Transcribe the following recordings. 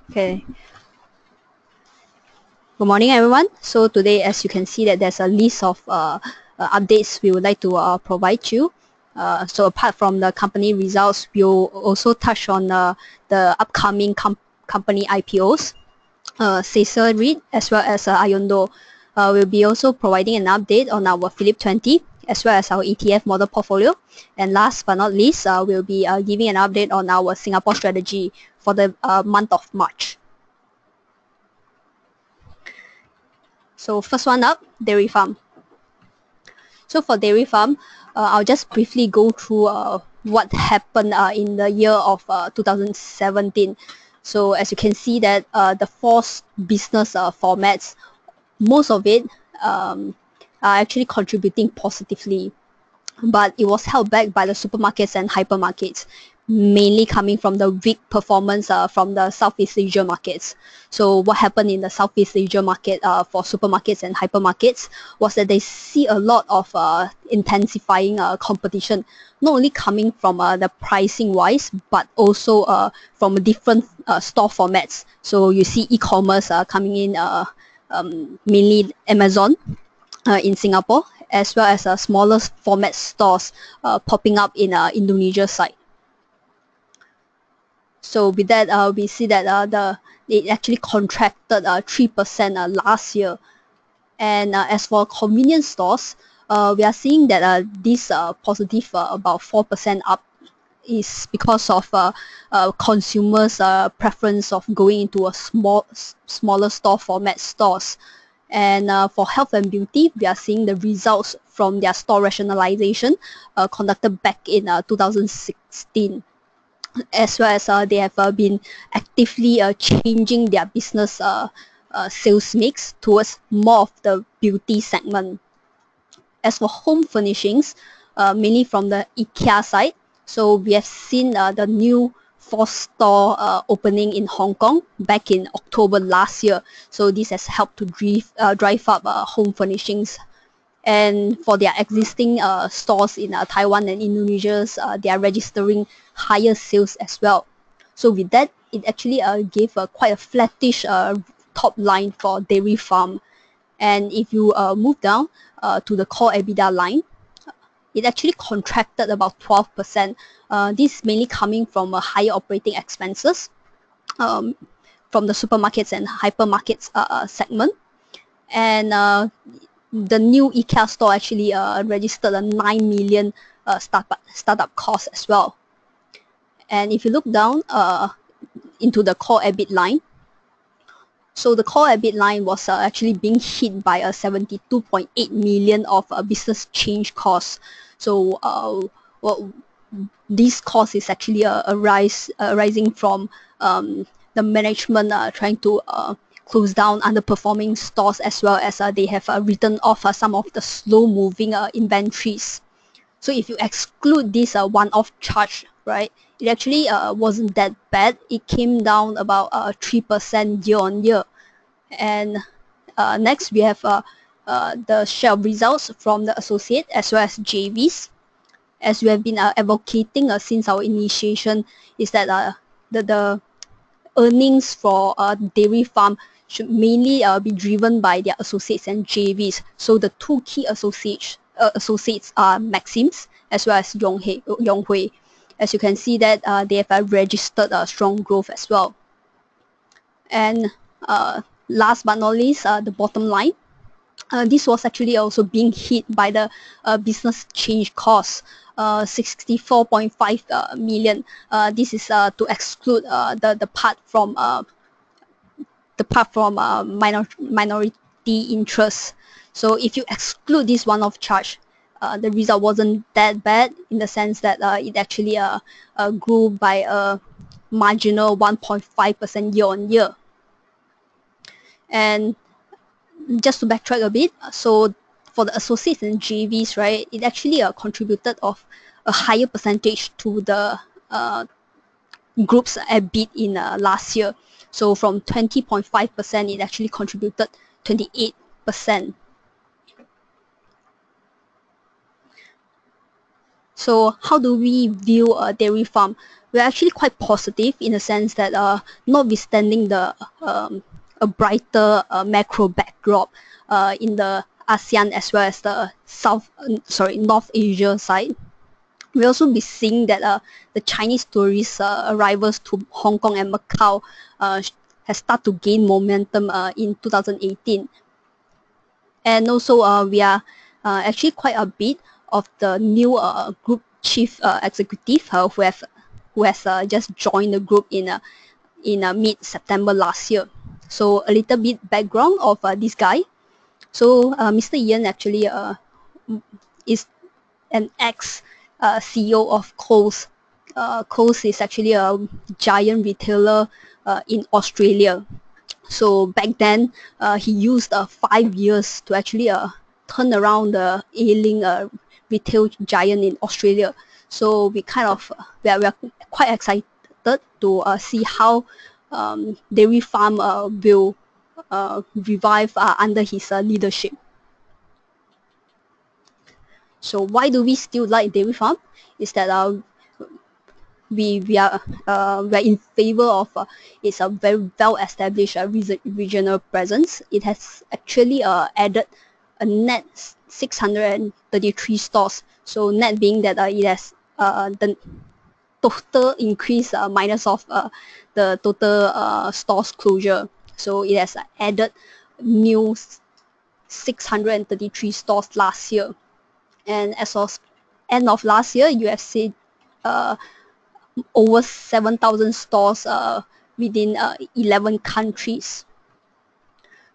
Okay. Good morning, everyone. So today, as you can see, that there's a list of updates we would like to provide you. So apart from the company results, we'll also touch on the upcoming company IPOs, Sasseur REIT, as well as Ayondo. We'll be also providing an update on our Phillip 20, as well as our ETF model portfolio. And last but not least, we'll be giving an update on our Singapore strategy for the month of March. So first one up, dairy farm. So for dairy farm, I'll just briefly go through what happened in the year of 2017. So as you can see that the four business formats, most of it are actually contributing positively, but it was held back by the supermarkets and hypermarkets, mainly coming from the weak performance from the Southeast Asia markets. So what happened in the Southeast Asia market for supermarkets and hypermarkets was that they see a lot of intensifying competition, not only coming from the pricing wise, but also from different store formats. So you see e-commerce coming in, mainly Amazon in Singapore, as well as smaller format stores popping up in Indonesia side. So with that, we see that it actually contracted 3% last year. And as for convenience stores, we are seeing that this positive about 4% up is because of consumers' preference of going into a smaller store format stores. And for health and beauty, we are seeing the results from their store rationalization conducted back in 2016. As well as they have been actively changing their business sales mix towards more of the beauty segment. As for home furnishings, mainly from the IKEA side, so we have seen the new 4th store opening in Hong Kong back in October last year. So this has helped to drive up home furnishings. And for their existing stores in Taiwan and Indonesia, they are registering higher sales as well. So with that, it actually gave quite a flattish top line for dairy farm. And if you move down to the core EBITDA line, it actually contracted about 12%. This is mainly coming from higher operating expenses from the supermarkets and hypermarkets segment. And the new IKEA store actually registered a 9 million startup cost as well. And if you look down into the core EBIT line, so the core EBIT line was actually being hit by a 72.8 million of business change costs. So well, this cost is actually arising from the management trying to close down underperforming stores, as well as they have written off some of the slow-moving inventories. So if you exclude this one-off charge, right, it actually wasn't that bad. It came down about 3% year-on-year. And next, we have the share of results from the associate as well as JVs. As we have been advocating since our initiation, is that the earnings for dairy farm should mainly be driven by their associates and JVs. So the two key associates are Maxims as well as Yonghui. As you can see that they have registered strong growth as well. And last but not least, the bottom line. This was actually also being hit by the business change costs, 64.5 million. This is to exclude the part from minority interest. So if you exclude this one-off charge, the result wasn't that bad, in the sense that it actually grew by a marginal 1.5% year-on-year. And just to backtrack a bit, so for the associates and JVs, right, it actually contributed of a higher percentage to the group's EBIT in last year. So from 20.5%, it actually contributed 28%. So how do we view a dairy farm? We're actually quite positive in the sense that notwithstanding the a brighter macro backdrop in the ASEAN as well as the North Asia side, we also be seeing that the Chinese tourist arrivals to Hong Kong and Macau has started to gain momentum in 2018. And also we are actually quite a bit of the new group chief executive who has just joined the group in mid-September last year. So a little bit background of this guy. So Mr. Ian actually is an ex CEO of Coles. Coles is actually a giant retailer in Australia. So back then, he used 5 years to actually turn around the ailing retail giant in Australia. So we are quite excited to see how dairy farm will revive under his leadership. So why do we still like dairy farm? Is that we are in favor of it's a very well established regional presence. It has actually added a net 633 stores. So net being that it has the total increase minus of the total stores closure. So it has added new 633 stores last year. And as of end of last year, you have seen over 7,000 stores within 11 countries.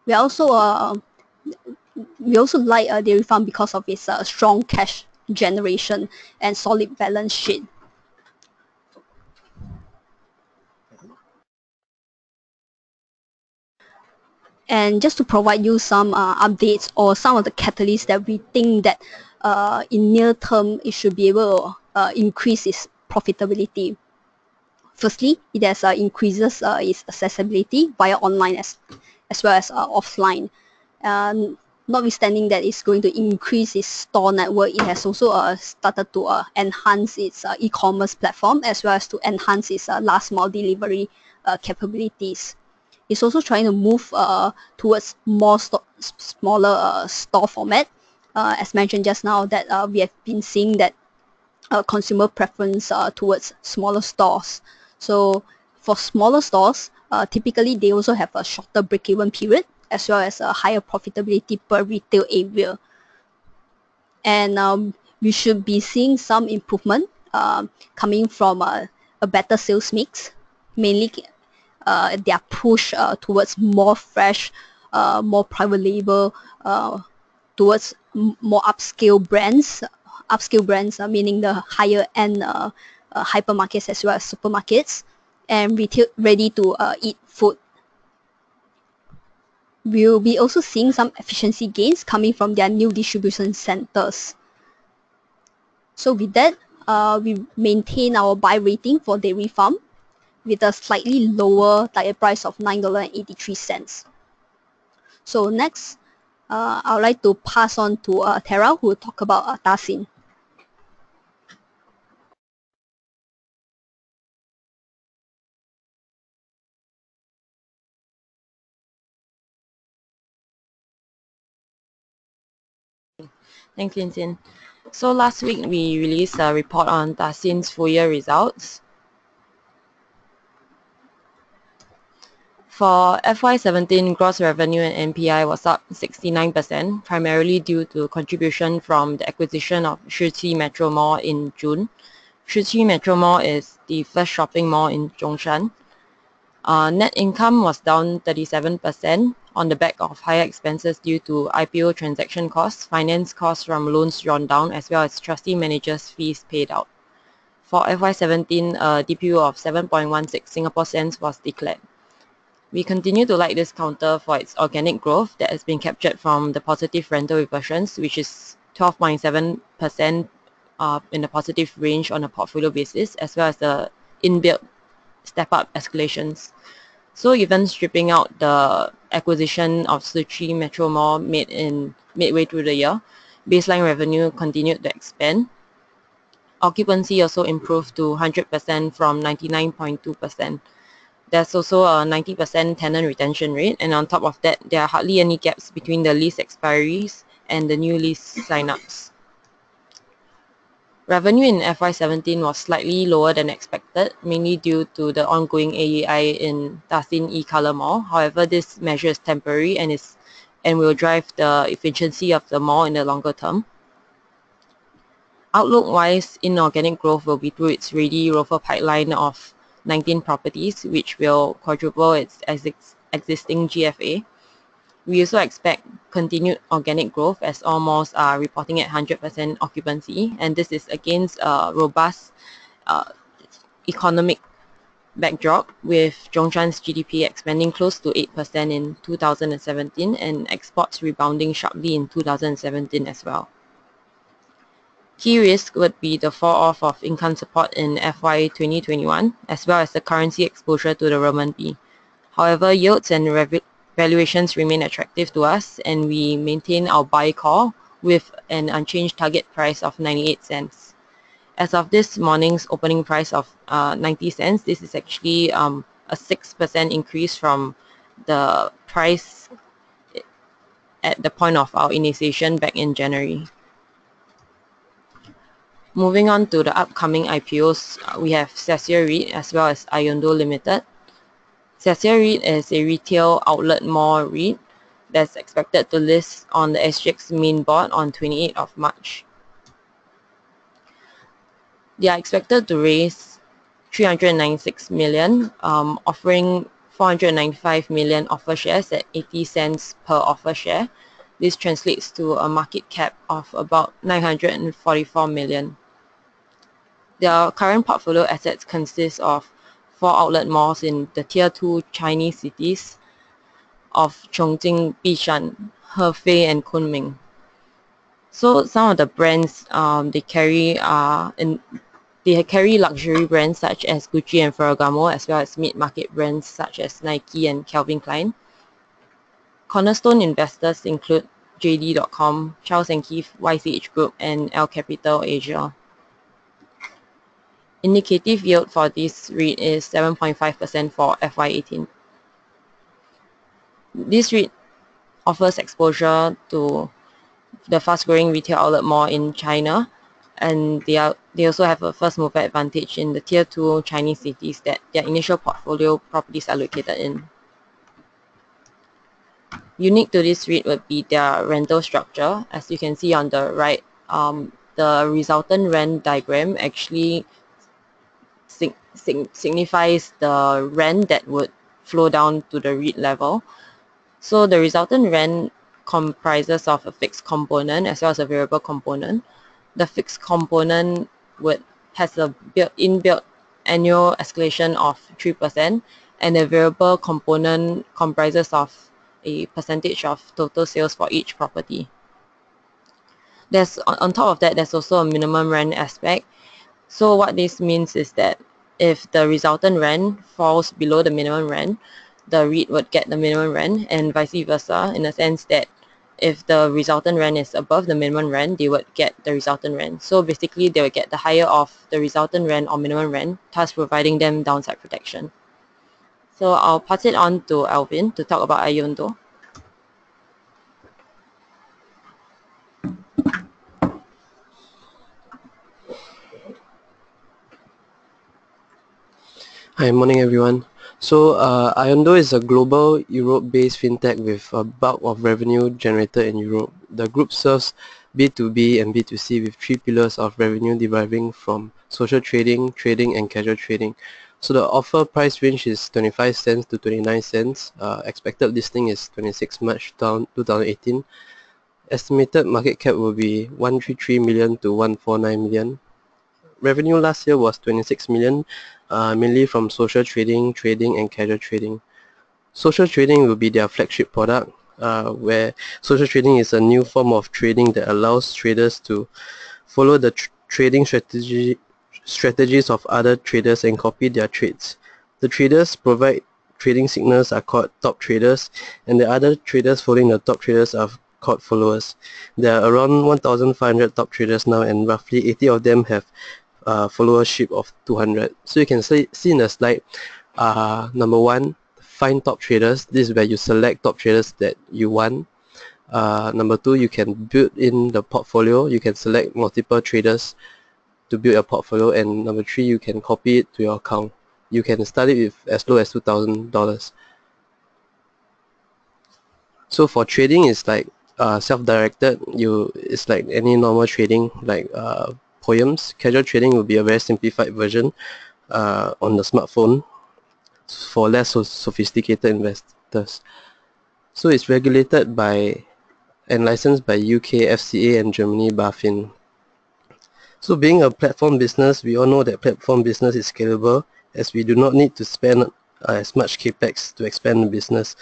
We also like dairy farm because of its strong cash generation and solid balance sheet. And just to provide you some updates or some of the catalysts that we think that in near term it should be able to increase its profitability. Firstly, it has increases its accessibility via online as well as offline. Notwithstanding that it's going to increase its store network, it has also started to enhance its e-commerce platform as well as to enhance its last mile delivery capabilities. It's also trying to move towards more smaller store format. As mentioned just now, that we have been seeing that consumer preference towards smaller stores. So for smaller stores, typically they also have a shorter break-even period as well as a higher profitability per retail area. And we should be seeing some improvement coming from a better sales mix, mainly their push towards more fresh, more private label, towards more upscale brands. Upscale brands meaning the higher end hypermarkets as well as supermarkets, and retail ready to eat food. We'll be also seeing some efficiency gains coming from their new distribution centers. So with that, we maintain our buy rating for dairy farm with a slightly lower target price of $9.83. So next, I would like to pass on to Tara, who will talk about Dasin. Thanks, Linton. So last week we released a report on Dasin's full year results. For FY17, gross revenue and NPI was up 69%, primarily due to contribution from the acquisition of Shiqi Metro Mall in June. Shiqi Metro Mall is the first shopping mall in Zhongshan. Net income was down 37% on the back of higher expenses due to IPO transaction costs, finance costs from loans drawn down, as well as trustee managers' fees paid out. For FY17, a DPU of 7.16 Singapore cents was declared. We continue to like this counter for its organic growth that has been captured from the positive rental reversions, which is 12.7% in the positive range on a portfolio basis, as well as the inbuilt step-up escalations. So even stripping out the acquisition of Shiqi Metro Mall made in midway through the year, baseline revenue continued to expand. Occupancy also improved to 100% from 99.2%. There's also a 90% tenant retention rate, and on top of that, there are hardly any gaps between the lease expiries and the new lease sign-ups. Revenue in FY17 was slightly lower than expected, mainly due to the ongoing AEI in Dasin e-color mall. However, this measure is temporary and will drive the efficiency of the mall in the longer term. Outlook-wise, inorganic growth will be through its ready ROFR pipeline of 19 properties, which will quadruple its existing GFA. We also expect continued organic growth as all malls are reporting at 100% occupancy, and this is against a robust economic backdrop, with Zhongshan's GDP expanding close to 8% in 2017 and exports rebounding sharply in 2017 as well. Key risk would be the fall-off of income support in FY 2021, as well as the currency exposure to the renminbi. However, yields and valuations remain attractive to us, and we maintain our buy call with an unchanged target price of 98 cents. As of this morning's opening price of 90 cents, this is actually a 6% increase from the price at the point of our initiation back in January. Moving on to the upcoming IPOs, we have Sasseur REIT as well as Ayondo Ltd. Sasseur REIT is a retail outlet mall REIT that's expected to list on the SGX main board on 28th of March. They are expected to raise 396 million, offering 495 million offer shares at 80 cents per offer share. This translates to a market cap of about 944 million. Their current portfolio assets consist of 4 outlet malls in the Tier 2 Chinese cities of Chongqing, Bishan, Hefei, and Kunming. So some of the brands they carry luxury brands such as Gucci and Ferragamo, as well as mid-market brands such as Nike and Calvin Klein. Cornerstone investors include JD.com, Charles & Keith, YCH Group, and L Capital Asia. Indicative yield for this REIT is 7.5% for FY18. This REIT offers exposure to the fast-growing retail outlet mall in China, and they also have a first-mover advantage in the Tier 2 Chinese cities that their initial portfolio properties are located in. Unique to this REIT would be their rental structure. As you can see on the right, the resultant rent diagram actually signifies the rent that would flow down to the REIT level. So the resultant rent comprises of a fixed component as well as a variable component. The fixed component has a inbuilt annual escalation of 3%, and the variable component comprises of a percentage of total sales for each property. On top of that, there's also a minimum rent aspect. So what this means is that if the resultant rent falls below the minimum rent, the REIT would get the minimum rent, and vice versa, in the sense that if the resultant rent is above the minimum rent, they would get the resultant rent. So basically, they would get the higher of the resultant rent or minimum rent, thus providing them downside protection. So I'll pass it on to Alvin to talk about Ayondo. Hi, morning everyone. So Ayondo is a global Europe-based fintech with a bulk of revenue generated in Europe. The group serves B2B and B2C with 3 pillars of revenue deriving from social trading, trading, and casual trading. So the offer price range is 25 cents to 29 cents. Expected listing is 26 March 2018. Estimated market cap will be 133 million to 149 million. Revenue last year was 26 million, mainly from social trading, and casual trading. Social trading will be their flagship product, where social trading is a new form of trading that allows traders to follow the trading strategies of other traders and copy their trades. The traders provide trading signals are called top traders, and the other traders following the top traders are called followers. There are around 1,500 top traders now, and roughly 80 of them have followership of 200. So you can see in the slide, number one, find top traders. This is where you select top traders that you want. Number two, you can build in the portfolio. You can select multiple traders to build a portfolio. And number three, you can copy it to your account. You can start it with as low as $2,000. So for trading, it's like self-directed. It's like any normal trading, like poems. Casual trading will be a very simplified version on the smartphone for less sophisticated investors. So it's regulated by and licensed by UK FCA and Germany BaFin. So being a platform business, we all know that platform business is scalable, as we do not need to spend as much capex to expand the business.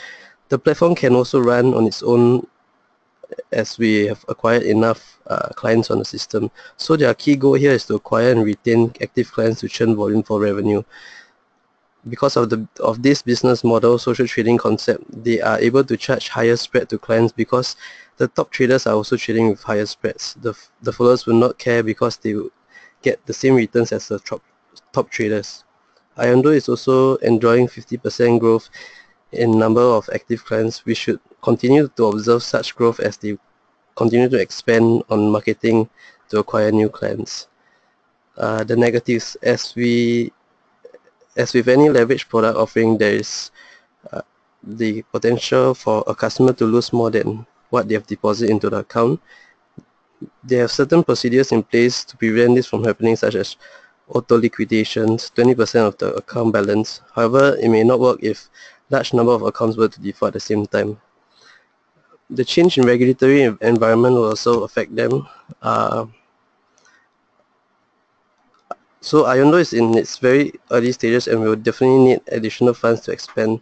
The platform can also run on its own, as we have acquired enough clients on the system. So their key goal here is to acquire and retain active clients to churn volume for revenue. Because of this business model, social trading concept, they are able to charge higher spread to clients because the top traders are also trading with higher spreads. The followers will not care because they will get the same returns as the top traders. Ayondo is also enjoying 50% growth in number of active clients. We should continue to observe such growth as they continue to expand on marketing to acquire new clients. The negatives, as with any leverage product offering, there is the potential for a customer to lose more than what they have deposited into the account. They have certain procedures in place to prevent this from happening, such as auto liquidations, 20% of the account balance. However, it may not work if large number of accounts were to default at the same time. The change in regulatory environment will also affect them. So Ayondo is in its very early stages and will definitely need additional funds to expand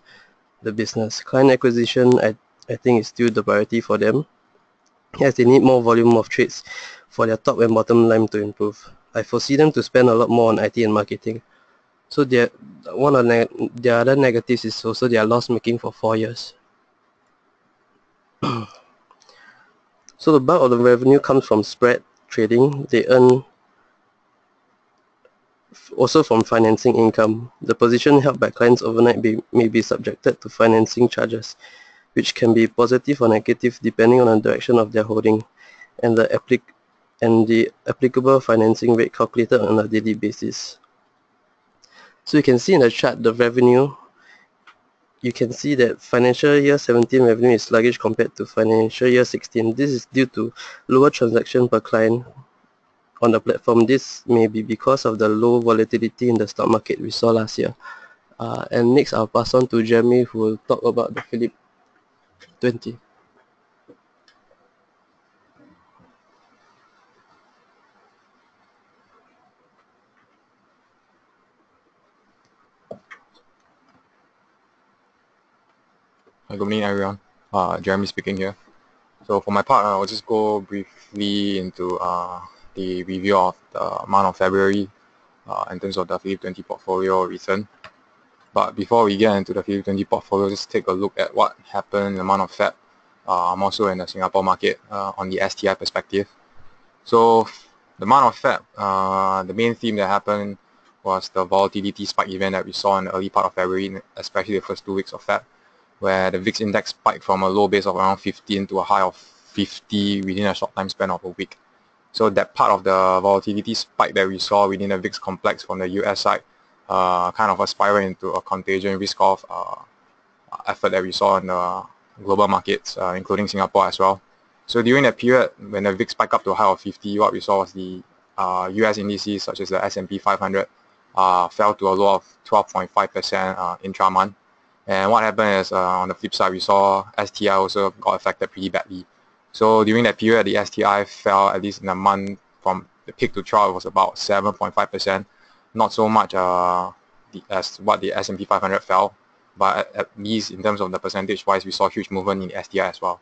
the business. Client acquisition, I think, is still the priority for them, as they need more volume of trades for their top and bottom line to improve. I foresee them to spend a lot more on IT and marketing. So one of the other negatives is also they are loss-making for 4 years. So the bulk of the revenue comes from spread trading. They earn also from financing income. The position held by clients overnight may be subjected to financing charges, which can be positive or negative depending on the direction of their holding and the applicable financing rate calculated on a daily basis. So you can see in the chart the revenue. You can see that financial year 17 revenue is sluggish compared to financial year 16. This is due to lower transaction per client on the platform. This may be because of the low volatility in the stock market we saw last year. And next I'll pass on to Jeremy, who will talk about the Phillip 20. Good evening, everyone. Jeremy speaking here. So for my part, I'll just go briefly into the review of the month of February in terms of the Phillip 20 portfolio recent. But before we get into the Phillip 20 portfolio, just take a look at what happened in the month of Feb, more so in the Singapore market on the STI perspective. So the month of Feb, the main theme that happened was the volatility spike event that we saw in the early part of February, especially the first 2 weeks of Feb, where the VIX index spiked from a low base of around 15 to a high of 50 within a short time span of a week. So that part of the volatility spike that we saw within the VIX complex from the US side kind of a spiral into a contagion risk of effort that we saw in the global markets, including Singapore as well. So during that period, when the VIX spiked up to a high of 50, what we saw was the US indices such as the S&P 500 fell to a low of 12.5% intra-month. And what happened is, on the flip side, we saw STI also got affected pretty badly. So during that period, the STI fell, at least in a month, from the peak to trough, was about 7.5%. Not so much as what the S&P 500 fell, but at least in terms of the percentage-wise, we saw huge movement in the STI as well.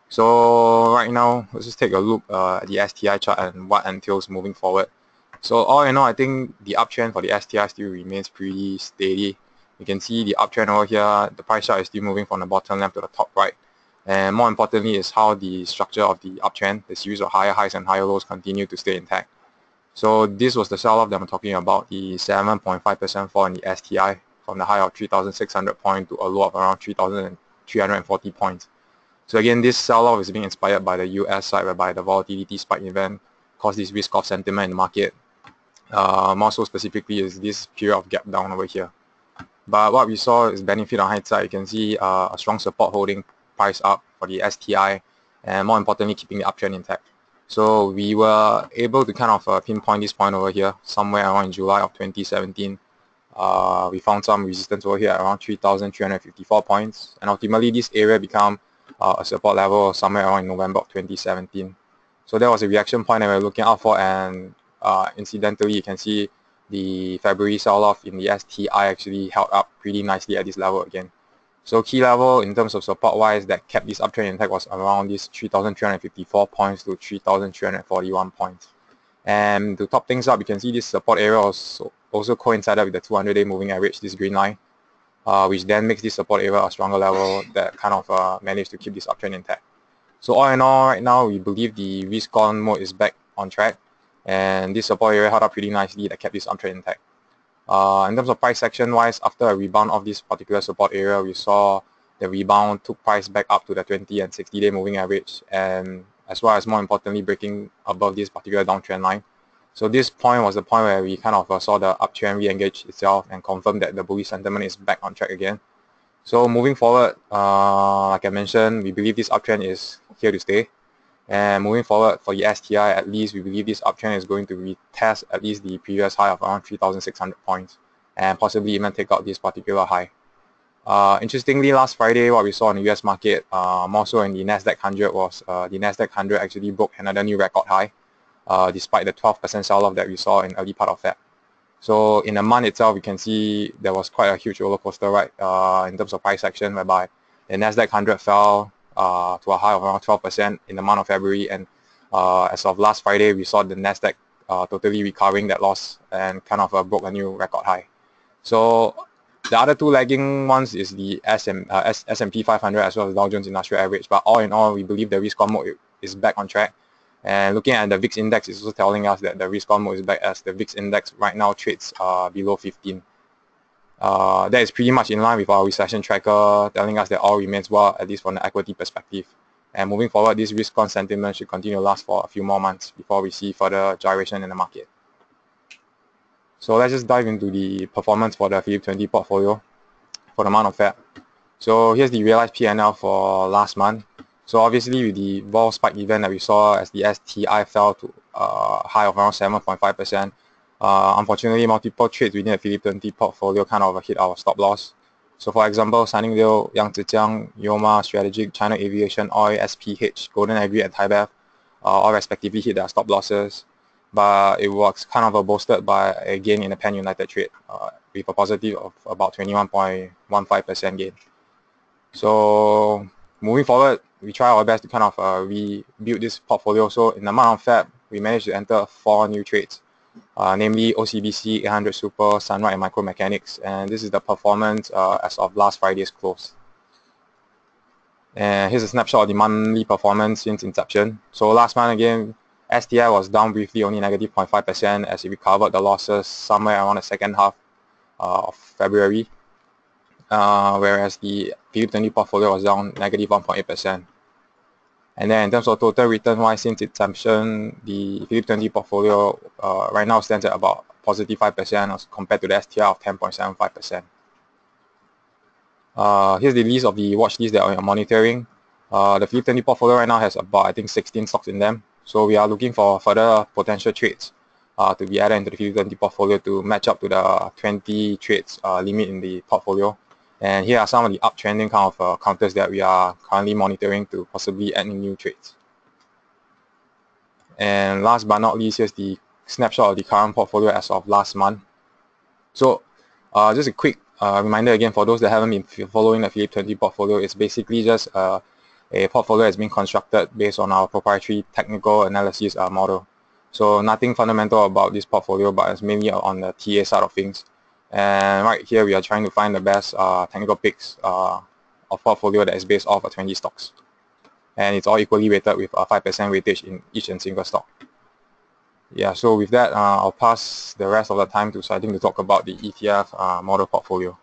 So right now, let's just take a look at the STI chart and what entails moving forward. So all in all, I think the uptrend for the STI still remains pretty steady. You can see the uptrend over here, the price chart is still moving from the bottom left to the top right. And more importantly is how the structure of the uptrend, the series of higher highs and higher lows, continue to stay intact. So this was the sell-off that I'm talking about, the 7.5% fall in the STI from the high of 3,600 points to a low of around 3,340 points. So again, this sell-off is being inspired by the US side, whereby the volatility spike event caused this risk-off sentiment in the market. More so specifically is this period of gap down over here. But what we saw is benefit on hindsight. You can see a strong support holding price up for the STI, and more importantly, keeping the uptrend intact. So we were able to kind of pinpoint this point over here, somewhere around in July of 2017. We found some resistance over here at around 3,354 points, and ultimately this area became a support level somewhere around in November of 2017. So that was a reaction point that we were looking out for, and incidentally, you can see the February sell-off in the STI actually held up pretty nicely at this level again. So key level in terms of support-wise that kept this uptrend intact was around this 3,354 points to 3,341 points. And to top things up, you can see this support area also coincided with the 200-day moving average, this green line, which then makes this support area a stronger level that kind of managed to keep this uptrend intact. So all in all, right now, we believe the risk-on mode is back on track, and this support area held up pretty nicely that kept this uptrend intact. In terms of price action wise, after a rebound of this particular support area, we saw the rebound took price back up to the 20 and 60-day moving average, and as well as more importantly breaking above this particular downtrend line. So this point was the point where we kind of saw the uptrend re-engage itself and confirm that the bullish sentiment is back on track again. So moving forward, like I mentioned, we believe this uptrend is here to stay. And moving forward for the STI, at least we believe this uptrend is going to retest at least the previous high of around 3,600 points and possibly even take out this particular high. Interestingly, last Friday, what we saw in the US market, more so in the Nasdaq 100, was the Nasdaq 100 actually broke another new record high, despite the 12% sell-off that we saw in early part of Feb. So in the month itself, we can see there was quite a huge roller coaster ride in terms of price action, whereby the Nasdaq 100 fell to a high of around 12% in the month of February, and as of last Friday, we saw the Nasdaq totally recovering that loss and kind of broke a new record high. So the other two lagging ones is the S&P 500 as well as Dow Jones Industrial Average. But all in all, we believe the risk-on mode is back on track. And looking at the VIX index is also telling us that the risk-on mode is back, as the VIX index right now trades below 15. That is pretty much in line with our recession tracker, telling us that all remains well, at least from the equity perspective. And moving forward, this risk-on sentiment should continue to last for a few more months before we see further gyration in the market. So let's just dive into the performance for the Phillip 20 portfolio for the month of Feb. So here's the realized P&L for last month. So obviously with the vol spike event that we saw as the STI fell to a high of around 7.5%, unfortunately multiple trades within the Phillip 20 portfolio kind of hit our stop loss. So for example, Sunningdale, Yangzijiang, Yoma, Strategic, China Aviation, Oil, SPH, Golden Agri, and Thai all respectively hit their stop losses. But it was kind of boosted by a gain in the Pan United trade with a positive of about 21.15% gain. So moving forward, we try our best to kind of rebuild this portfolio. So in the month of Feb, we managed to enter 4 new trades, namely OCBC, 800 Super, Sunrise, and Micromechanics. And this is the performance as of last Friday's close. And here's a snapshot of the monthly performance since inception. So last month again, STI was down briefly, only negative 0.5%, as it recovered the losses somewhere around the second half of February. Whereas the Phillip 20 portfolio was down negative 1.8%. And then in terms of total return wise, since inception, the Phillip 20 portfolio right now stands at about positive 5% as compared to the STI of 10.75%. Here's the list of the watch list that we are monitoring. The Phillip 20 portfolio right now has about, I think, 16 stocks in them. So we are looking for further potential trades to be added into the Phillip 20 portfolio to match up to the 20 trades limit in the portfolio. And here are some of the uptrending kind of counters that we are currently monitoring to possibly add new trades. And last but not least, here's the snapshot of the current portfolio as of last month. So just a quick reminder again for those that haven't been following the Phillip 20 portfolio, it's basically just a portfolio that's been constructed based on our proprietary technical analysis model. So nothing fundamental about this portfolio, but it's mainly on the TA side of things. And right here, we are trying to find the best technical picks of portfolio that is based off of 20 stocks. And it's all equally weighted with a 5% weightage in each and single stock. Yeah, so with that, I'll pass the rest of the time to Saiting to talk about the ETF model portfolio.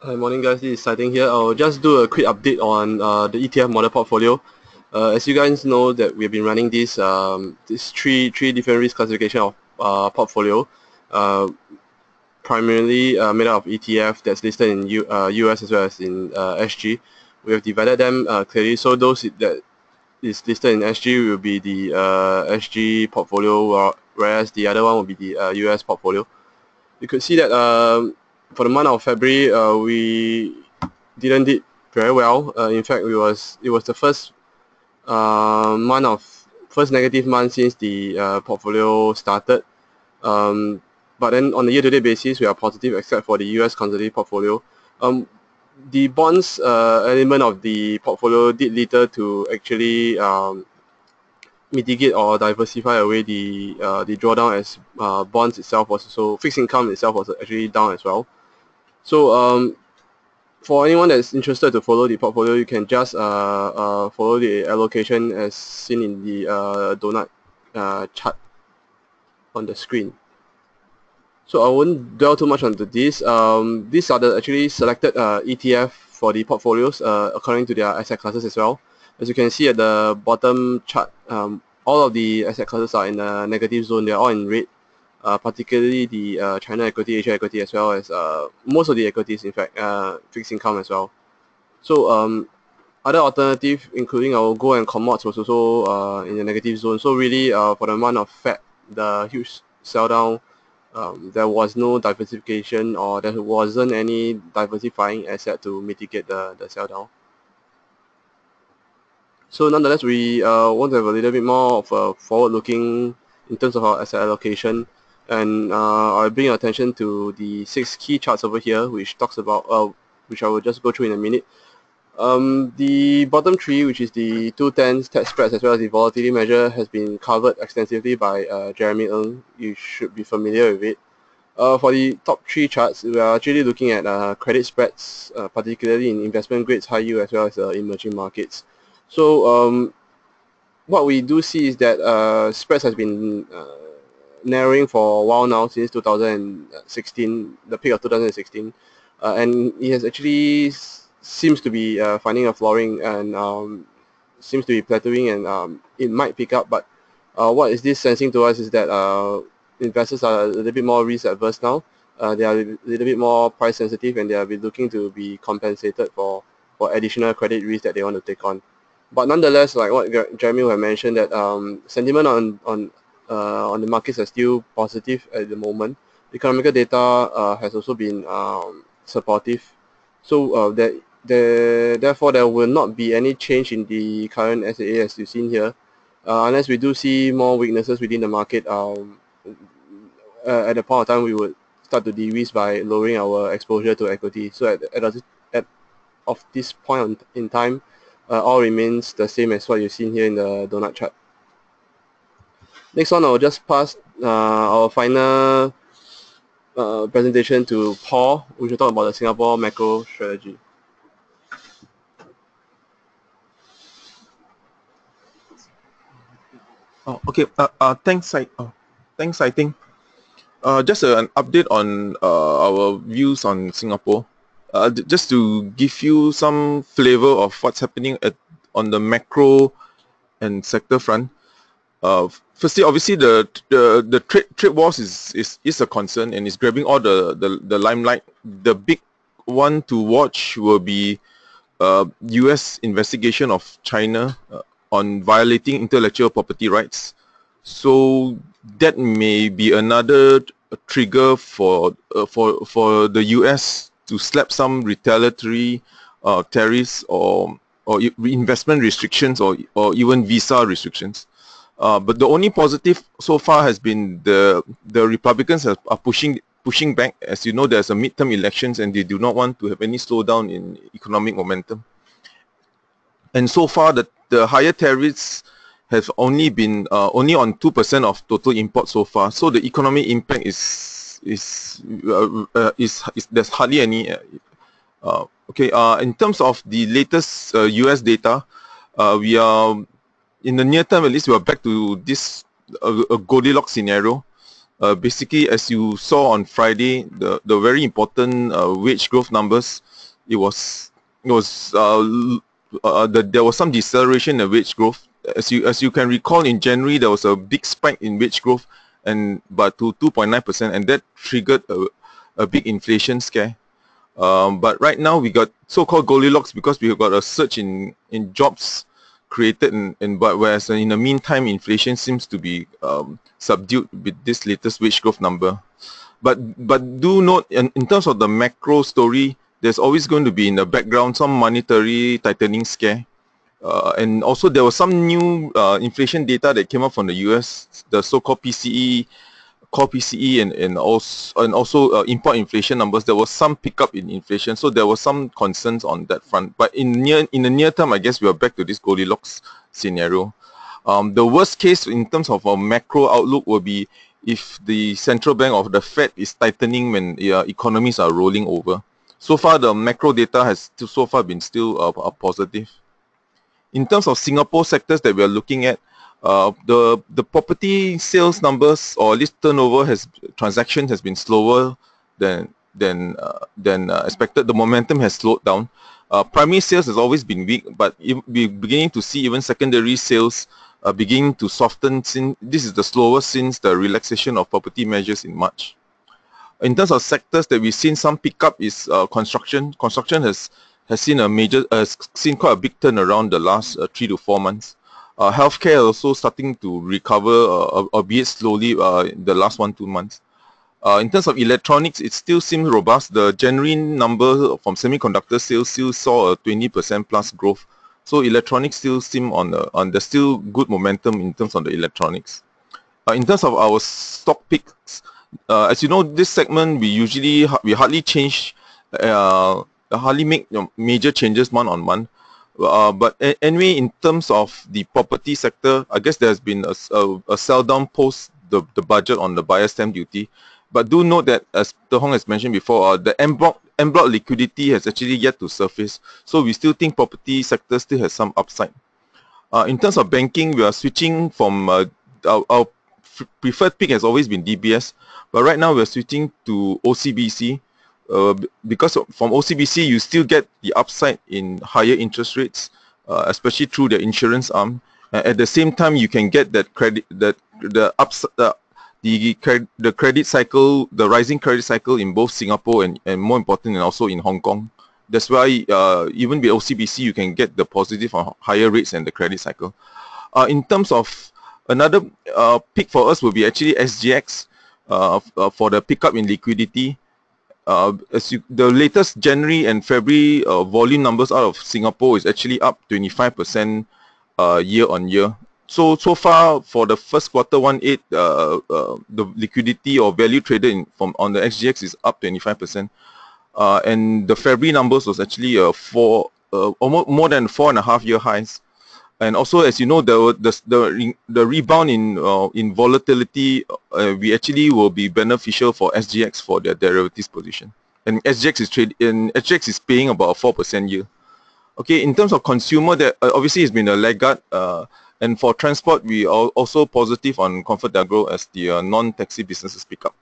Hi, morning guys, this is Saiting here. I'll just do a quick update on the ETF model portfolio. As you guys know that we've been running this three different risk classification of portfolio, primarily made up of ETF that's listed in US as well as in SG. We have divided them clearly, so those that is listed in SG will be the SG portfolio, whereas the other one will be the US portfolio. You could see that for the month of February, we didn't did very well. In fact, it was the first negative month since the portfolio started. But then on a year-to-date basis, we are positive except for the US conservative portfolio. The bonds element of the portfolio did little to actually mitigate or diversify away the drawdown, as bonds itself was also, fixed income itself was actually down as well. So for anyone that's interested to follow the portfolio, you can just follow the allocation as seen in the donut chart on the screen. So I won't dwell too much onto this. These are the actually selected ETF for the portfolios according to their asset classes as well. As you can see at the bottom chart, all of the asset classes are in a negative zone. They're all in red, particularly the China equity, Asia equity, as well as most of the equities, in fact, fixed income as well. So other alternative, including our gold and commodities, was also in a negative zone. So really, for the month of Feb, the huge sell down, there was no diversification, or there wasn't any diversifying asset to mitigate the sell down. So nonetheless, we want to have a little bit more of a forward-looking in terms of our asset allocation, and I'll bring your attention to the 6 key charts over here, which talks about which I will just go through in a minute. The bottom 3, which is the 210 stat spreads as well as the volatility measure, has been covered extensively by Jeremy Ng. You should be familiar with it. For the top 3 charts, we are actually looking at credit spreads, particularly in investment grades, high yield, as well as emerging markets. So what we do see is that spreads has been narrowing for a while now, since 2016, the peak of 2016, and it has actually seems to be finding a flooring, and seems to be plateauing, and it might pick up. But what is this sensing to us is that investors are a little bit more risk adverse now. They are a little bit more price sensitive, and they are looking to be compensated for additional credit risk that they want to take on. But nonetheless, like what Jeremy had mentioned, that sentiment on the markets are still positive at the moment. Economic data has also been supportive. So therefore, there will not be any change in the current SAA as you've seen here, unless we do see more weaknesses within the market. At the point of time, we would start to de-risk by lowering our exposure to equity. So of this point in time, all remains the same as what you've seen here in the donut chart. Next one, I'll just pass our final presentation to Paul, which will talk about the Singapore macro strategy. Oh, okay. Thanks, Saiting. Just an update on our views on Singapore. Just to give you some flavor of what's happening on the macro and sector front. Firstly, obviously the trade wars is a concern and is grabbing all the limelight. The big one to watch will be U.S. investigation of China on violating intellectual property rights. So that may be another trigger for the U.S. to slap some retaliatory tariffs or investment restrictions or even visa restrictions. But the only positive so far has been the Republicans are pushing back. As you know, there's a midterm elections and they do not want to have any slowdown in economic momentum. and so far the higher tariffs have only been only on 2% of total import so far. So the economic impact is there's hardly any. In terms of the latest US data, we are in the near term at least we are back to this a Goldilocks scenario. Basically, as you saw on Friday, the very important wage growth numbers, there was some deceleration in wage growth. As you can recall, in January there was a big spike in wage growth, but to 2.9%, and that triggered a big inflation scare. But right now we got so-called Goldilocks because we have got a surge in jobs created, but whereas in the meantime inflation seems to be subdued with this latest wage growth number. But do note, in terms of the macro story, there's always going to be in the background some monetary tightening scare. And also there was some new inflation data that came up from the US, the so-called PCE, core PCE, and also import inflation numbers. There was some pickup in inflation, so there was some concerns on that front. But in the near term, I guess we are back to this Goldilocks scenario. The worst case in terms of a macro outlook will be if the central bank of the Fed is tightening when economies are rolling over. So far, the macro data has so far been still positive. In terms of Singapore sectors that we are looking at, the property sales numbers, or at least turnover transactions has been slower than expected. The momentum has slowed down. Primary sales has always been weak, but we're beginning to see even secondary sales beginning to soften. Since this is the slowest since the relaxation of property measures in March. In terms of sectors that we've seen some pickup is construction. Construction has seen seen quite a big turnaround the last 3 to 4 months. Healthcare also starting to recover, albeit slowly, in the last 1-2 months. In terms of electronics, it still seems robust. The January number from semiconductor sales still saw a 20% plus growth. So electronics still seem on the still good momentum in terms of the electronics. In terms of our stock picks, as you know, this segment we hardly change, hardly make major changes month on month. But anyway, in terms of the property sector, I guess there's been a sell down post the budget on the buyer stamp duty. But do note that, as Teh Hong has mentioned before, the en bloc liquidity has actually yet to surface. So we still think property sector still has some upside. In terms of banking, we are switching from our preferred pick has always been DBS, but right now we're switching to OCBC. Because from OCBC you still get the upside in higher interest rates, especially through the insurance arm. At the same time, you can get that credit, the credit cycle, the rising credit cycle in both Singapore and more important, and also in Hong Kong. That's why even with OCBC you can get the positive on higher rates and the credit cycle. In terms of another pick for us will be actually SGX for the pickup in liquidity. The latest January and February volume numbers out of Singapore is actually up 25% year on year. So far for the first quarter 1/8, the liquidity or value traded on the SGX is up 25%, and the February numbers was actually almost more than 4.5-year highs. And also, as you know, the rebound in volatility, we actually will be beneficial for SGX for their derivatives position. And SGX is paying about a 4% yield. Okay, in terms of consumer, that obviously has been a laggard. And for transport, we are also positive on ComfortDelGro as the non-taxi businesses pick up.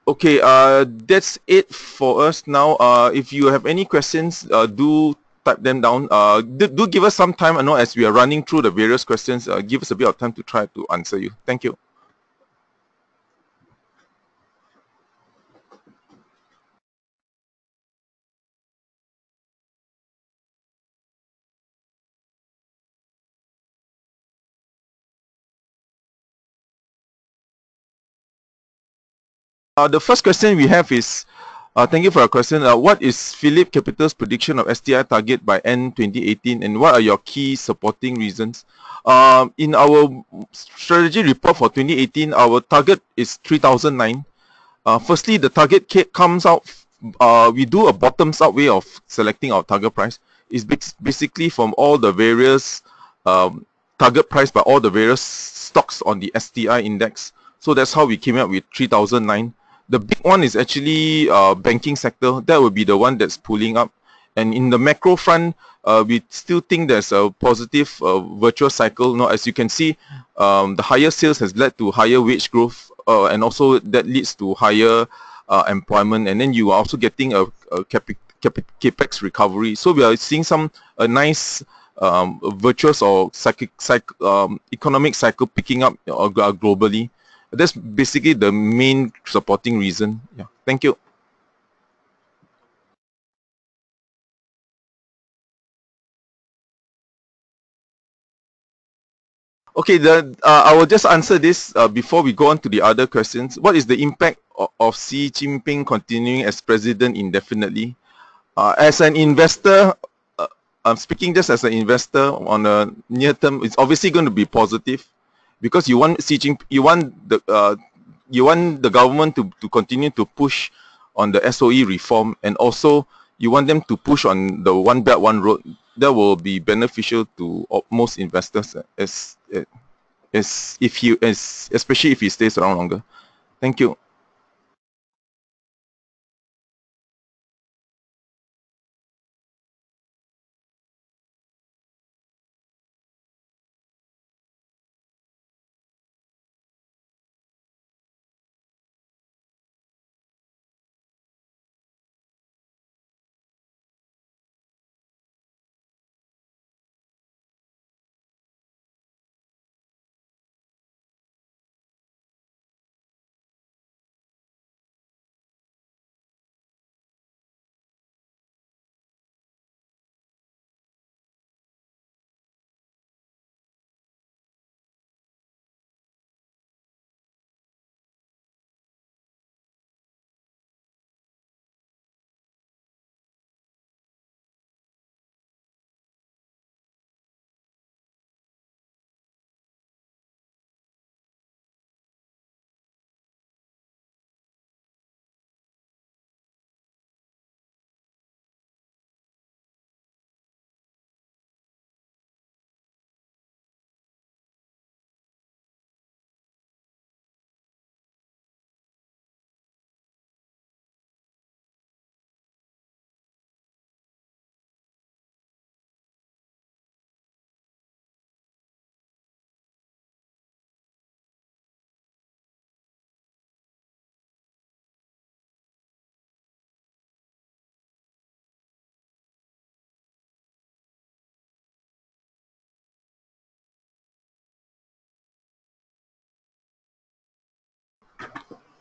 Okay, that's it for us now. If you have any questions, do type them down. Do give us some time. I know as we are running through the various questions, give us a bit of time to try to answer you. Thank you. The first question we have is, thank you for your question. What is PhillipCapital's prediction of STI target by end 2018, and what are your key supporting reasons? In our strategy report for 2018, our target is 3009. Firstly, the target comes out, we do a bottoms-up way of selecting our target price. is basically from all the various target price by all the various stocks on the STI index. So that's how we came up with 3009. The big one is actually banking sector. That would be the one that's pulling up. And in the macro front, we still think there's a positive virtuous cycle. Now, as you can see, the higher sales has led to higher wage growth, and also that leads to higher employment. And then you are also getting a capex recovery. So we are seeing a nice virtuous or economic cycle picking up globally. That's basically the main supporting reason. Yeah, thank you. Okay, I will just answer this before we go on to the other questions. What is the impact of Xi Jinping continuing as president indefinitely? As an investor, I'm speaking just as an investor on a near term. It's obviously going to be positive because you want Xi Jinping, you want the government to continue to push on the SOE reform, and also you want them to push on the One Belt One Road. That will be beneficial to most investors, especially if he stays around longer. Thank you.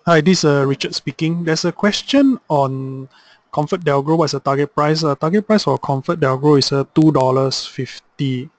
Hi, this is Richard speaking. There's a question on Comfort Delgro. What's the target price? Target price for Comfort Delgro is $2.50.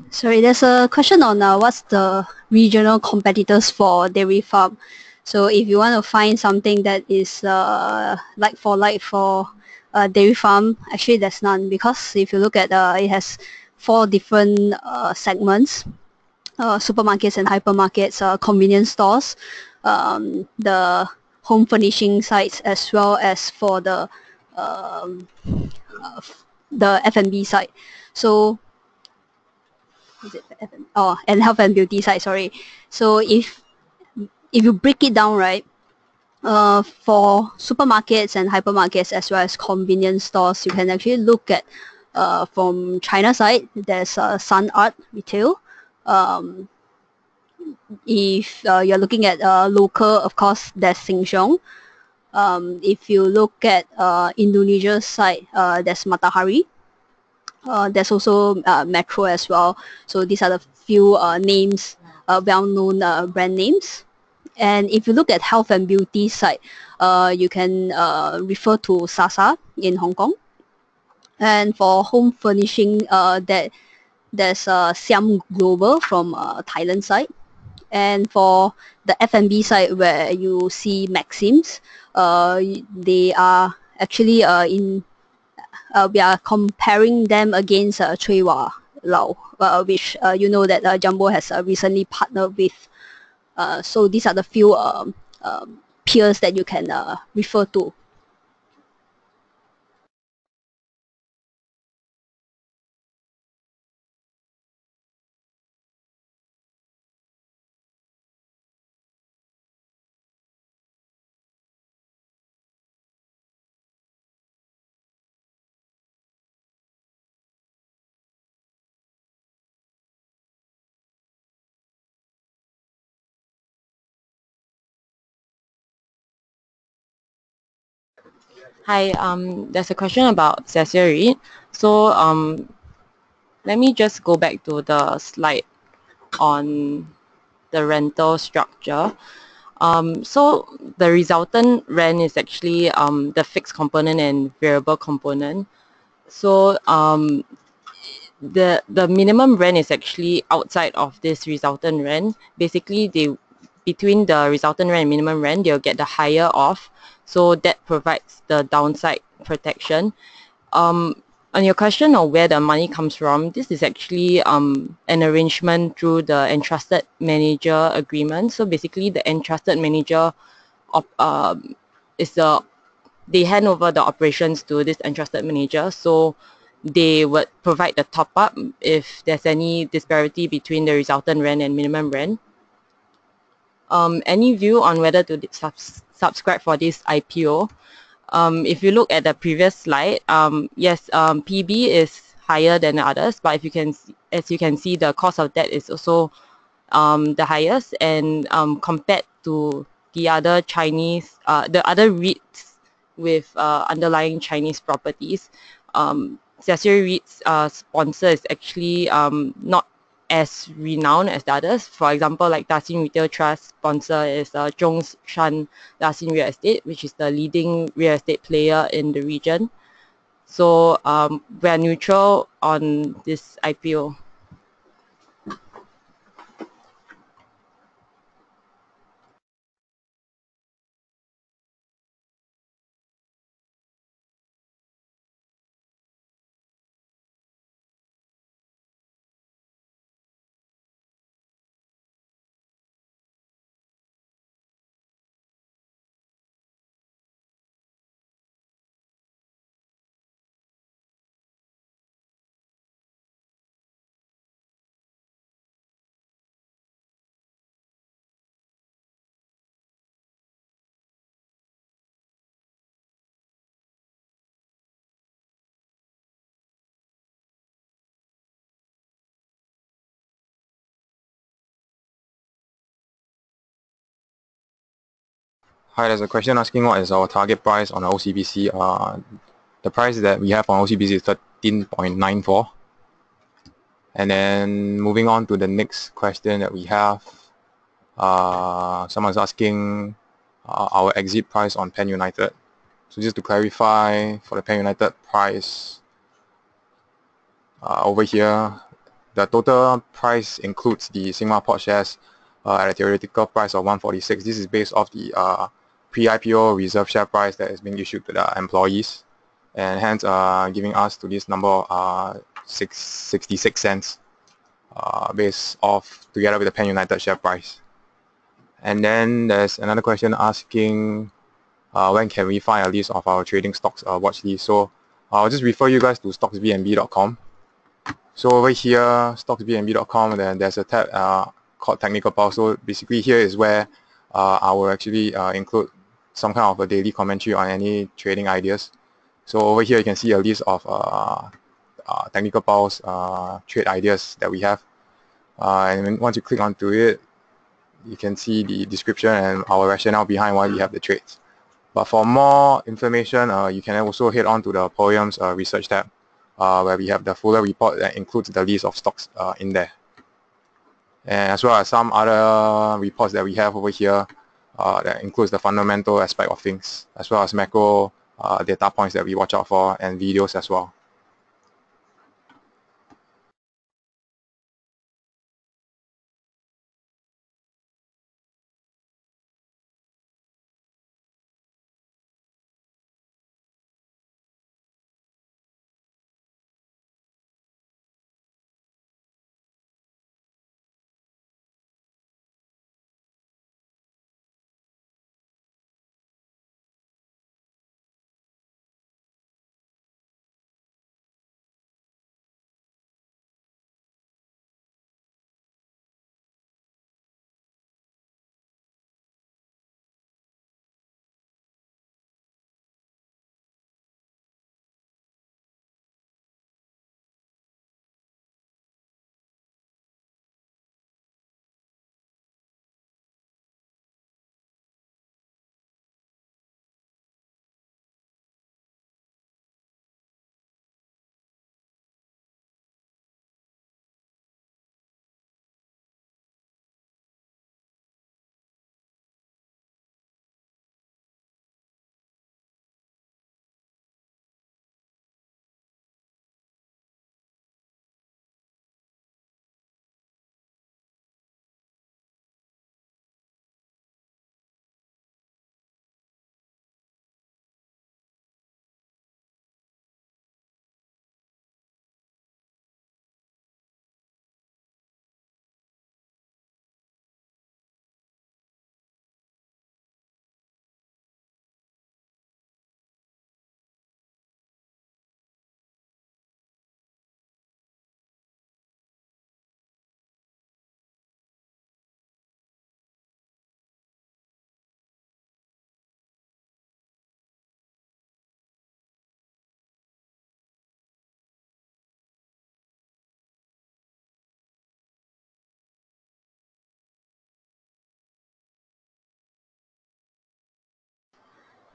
Sorry, there's a question on what's the regional competitors for dairy farm. So if you want to find something that is like for dairy farm, actually there's none, because if you look at it has 4 different segments: supermarkets and hypermarkets, convenience stores, the home furnishing sites, as well as for um, the F&B side. So is it F&B? Oh, and health and beauty side, sorry. So if you break it down, right, for supermarkets and hypermarkets as well as convenience stores, you can actually look at from China side, there's Sun Art Retail. If you're looking at local, of course, there's Sheng Siong. If you look at Indonesia side, there's Matahari. There's also Metro as well. So these are the few names, well-known brand names. And if you look at health and beauty side, you can refer to Sasa in Hong Kong. And for home furnishing, there's Siam Global from Thailand side. And for the F&B side, where you see Maxims, they are actually we are comparing them against Chui Wah Lau, which you know that Jumbo has recently partnered with. So these are the few peers that you can refer to. Hi, there's a question about Sasseur REIT. So let me just go back to the slide on the rental structure. So the resultant rent is actually the fixed component and variable component. So the minimum rent is actually outside of this resultant rent. Basically, between the resultant rent and minimum rent, they'll get the higher off. So that provides the downside protection. On your question of where the money comes from, this is actually an arrangement through the entrusted manager agreement. So basically, the entrusted manager they hand over the operations to this entrusted manager. So they would provide the top up if there's any disparity between the resultant rent and minimum rent. Any view on whether to subscribe for this IPO? If you look at the previous slide, yes, PB is higher than the others, but as you can see, the cost of debt is also the highest, and compared to the other the other REITs with underlying Chinese properties, Sasseur REIT's sponsor is actually not as renowned as the others. For example, like Dasin Retail Trust sponsor is Zhongshan Dasin Real Estate, which is the leading real estate player in the region. So we're neutral on this IPO. Hi, there's a question asking what is our target price on OCBC. The price that we have on OCBC is 13.94. And then moving on to the next question that we have, someone's asking our exit price on Pan United. So just to clarify, for the Pan United price, over here, the total price includes the Sigma Port shares at a theoretical price of 146. This is based off the pre-IPO reserve share price that is being issued to the employees, and hence giving us to this number of 66 cents based off together with the Pan United share price. And then there's another question asking when can we find a list of our trading stocks watch list. So I'll just refer you guys to stocksbnb.com. So over here, stocksbnb.com, then there's a tab called Technical Pulse. So basically here is where I will actually include some kind of a daily commentary on any trading ideas. So over here you can see a list of Technical Pulse trade ideas that we have. And once you click onto it, you can see the description and our rationale behind why we have the trades. But for more information, you can also head on to the Poems research tab, where we have the fuller report that includes the list of stocks in there. And as well as some other reports that we have over here that includes the fundamental aspect of things, as well as macro data points that we watch out for, and videos as well.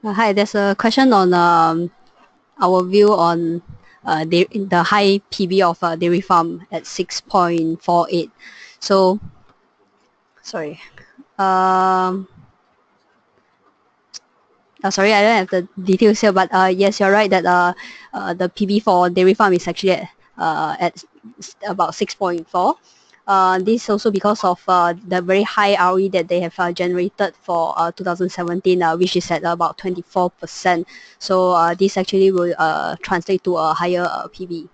Hi, there's a question on our view on the high PB of dairy farm at 6.48. So, sorry. Sorry, I don't have the details here, but yes, you're right that the PB for dairy farm is actually at about 6.4. This is also because of the very high ROE that they have generated for 2017, which is at about 24%. So this actually will translate to a higher PB.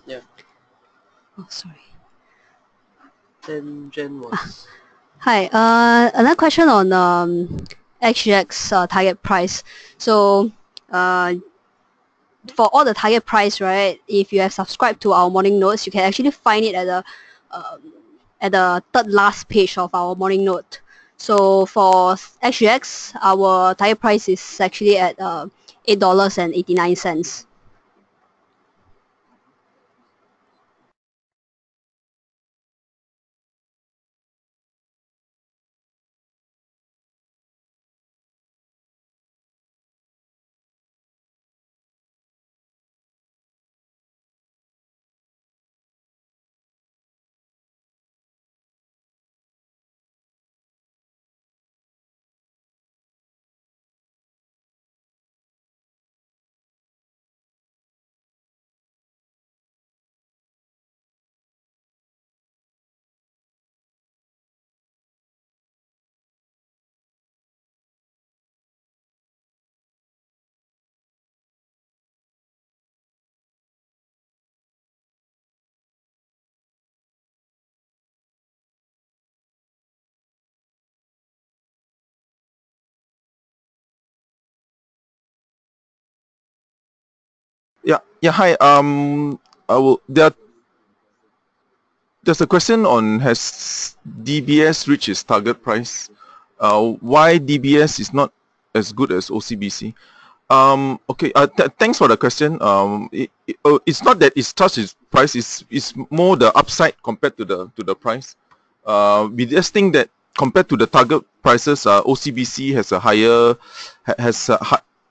Yeah. Oh, sorry. Then Jen was... Hi. Another question on XGX target price. So, for all the target price, right? If you have subscribed to our morning notes, you can actually find it at the third last page of our morning note. So for XGX, our target price is actually at $8.89. Yeah, yeah. Hi. I will. There's a question on, has DBS reached its target price? Why DBS is not as good as OCBC? Okay. Thanks for the question. It's not that it's touched its price. It's more the upside compared to the price. We just think that compared to the target prices, OCBC has a higher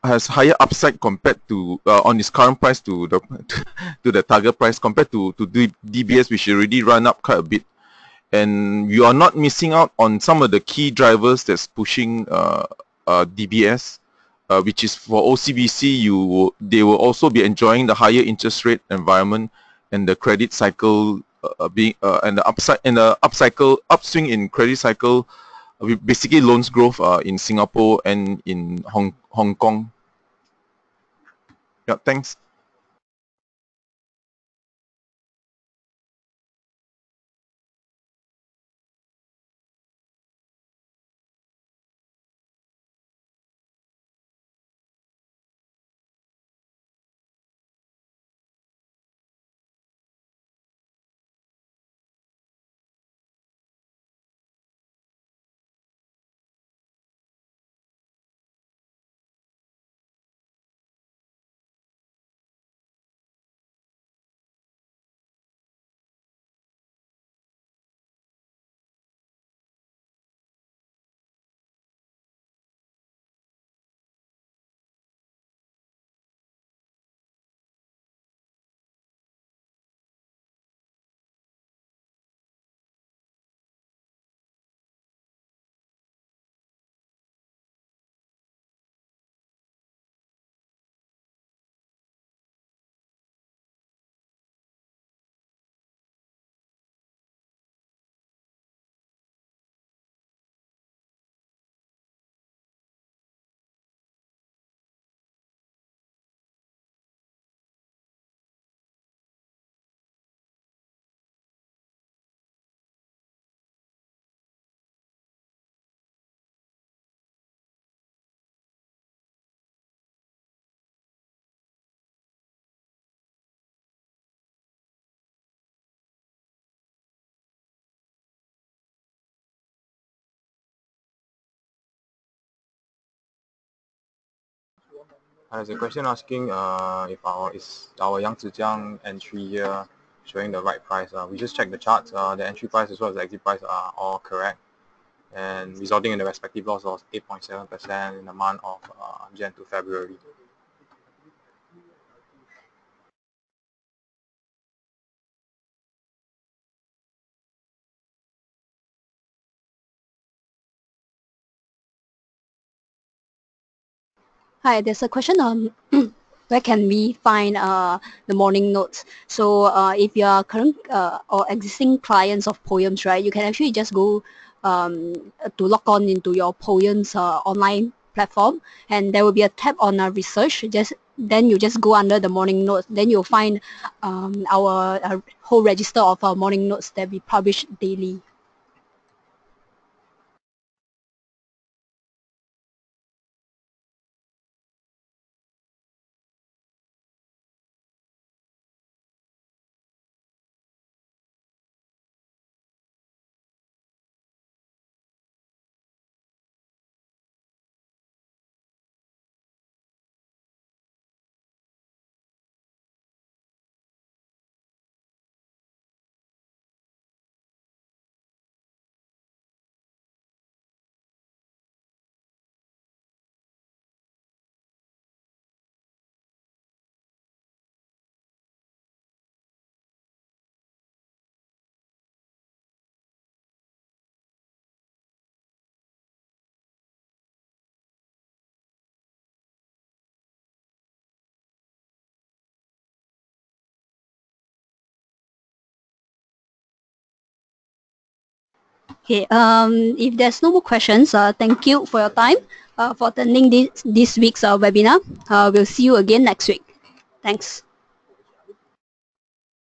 has higher upside compared to on its current price to the to the target price compared to DBS, which already run up quite a bit. And you are not missing out on some of the key drivers that's pushing DBS, which is for OCBC. They will also be enjoying the higher interest rate environment and the credit cycle being and the upswing in credit cycle, with basically loans growth in Singapore and in Hong Kong. Yeah, thanks. There's a question asking if our Yang Zijiang entry here showing the right price. We just checked the charts. The entry price as well as the exit price are all correct, and resulting in the respective loss of 8.7% in the month of Jan to February. Hi, there's a question on where can we find the morning notes. So if you are current or existing clients of Poems, right, you can actually just go to log on into your Poems online platform, and there will be a tab on research. Just then you just go under the morning notes. Then you'll find our whole register of our morning notes that we publish daily. Okay, if there's no more questions, thank you for your time for attending this week's webinar. We'll see you again next week. Thanks.